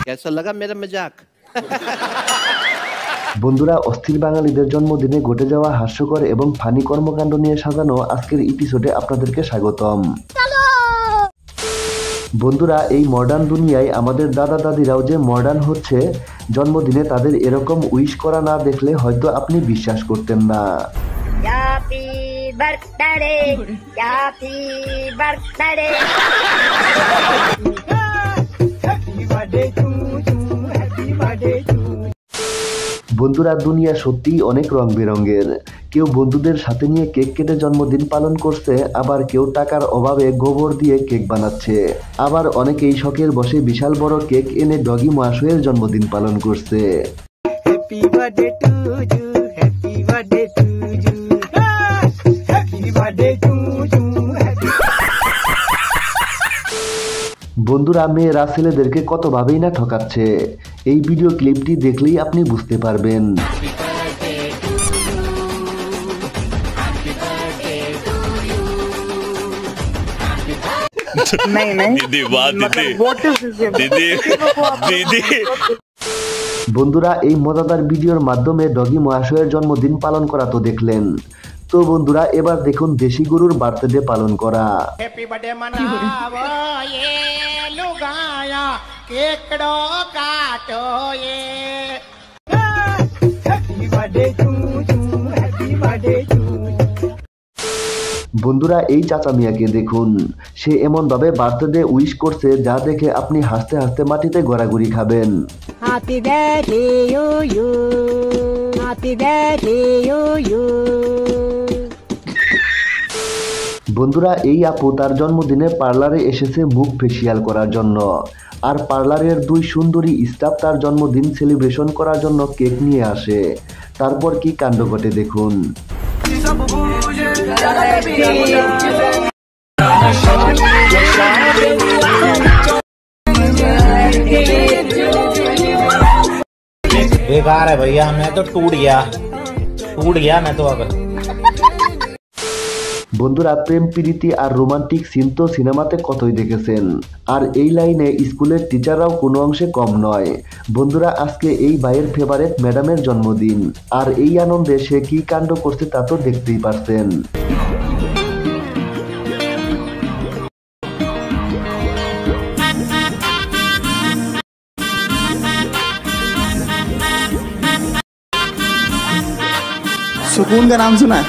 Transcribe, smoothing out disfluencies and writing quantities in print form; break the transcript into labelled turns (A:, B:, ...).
A: कैसा लगा मेरा मजाक?
B: বন্ধুরা, অস্থির বাঙালিদের জন্মদিনে ঘটে যাওয়া হাস্যকর এবং ফানি কর্মকাণ্ড নিয়ে সাজানো আজকের এপিসোডে আপনাদেরকে স্বাগতম। বন্ধুরা, এই মডার্ন দুনিয়ায় আমাদের দাদা দাদিরাও যে মডার্ন হচ্ছে, জন্মদিনে তাদের এরকম উইশ করা না দেখলে হয়তো আপনি বিশ্বাস করতেন না। বন্ধুরা, দুনিয়া সত্যিই অনেক রং বেরঙের। কেউ বন্ধুদের সাথে নিয়ে কেক কেটে জন্মদিন পালন করছে, আবার কেউ টাকার অভাবে গোবর দিয়ে কেক বানাচ্ছে, আবার অনেকেই শখের বসে বিশাল বড় কেক এনে ডগি মহাশয়ের জন্মদিন পালন করছে। Happy birthday to you, happy birthday to you, happy birthday to you. বন্ধুরা, মেয়েরা ছেলেদেরকে কতভাবেই না ঠকাচ্ছে, এই ভিডিও ক্লিপটি দেখলেই আপনি বুঝতে পারবেন। বন্ধুরা, এই মজাদার ভিডিওর মাধ্যমে ডগি মহাশয়ের জন্মদিন পালন করা তো দেখলেন, তো বন্ধুরা এবার দেখুন দেশি গরুর বার্থডে পালন করা। হ্যাপি বার্থডে মানাবো এ লুগায়া কেকড়ো কাটো এ, happy birthday to you, happy birthday to. বন্ধুরা, এই চাচা মিয়াকে দেখুন, সে এমন ভাবে বার্থডে উইশ করছে যা দেখে আপনি হাসতে হাসতে মাটিতে গড়াগড়ি খাবেন। Happy birthday to you, happy birthday to you. বন্ধুরা, এই আপু তার জন্মদিনে পার্লারে এসেছে মুখ ফেসিয়াল করার জন্য, আর পার্লারের দুই সুন্দরী স্টাফ তার জন্মদিন সেলিব্রেশন করার জন্য কেক নিয়ে আসে। তারপর কি কাণ্ড ঘটে দেখুন।
C: बेकार है भैया, मैं तो टूट गया मैं तो अब।
B: বন্ধুরা, প্রেম প্রীতি আর রোমান্টিক সিন তো সিনেমাতে কতই দেখেছেন, আর এই লাইনে স্কুলের টিচাররাও কোনো অংশে কম নয়। বন্ধুরা, আজকে এই ভাইয়ের ফেভারিট ম্যাডামের জন্মদিন, আর এই আনন্দে সে কি কাণ্ড করছে তা তো দেখতেই পারছেন।
D: सुकून का नाम सुना है?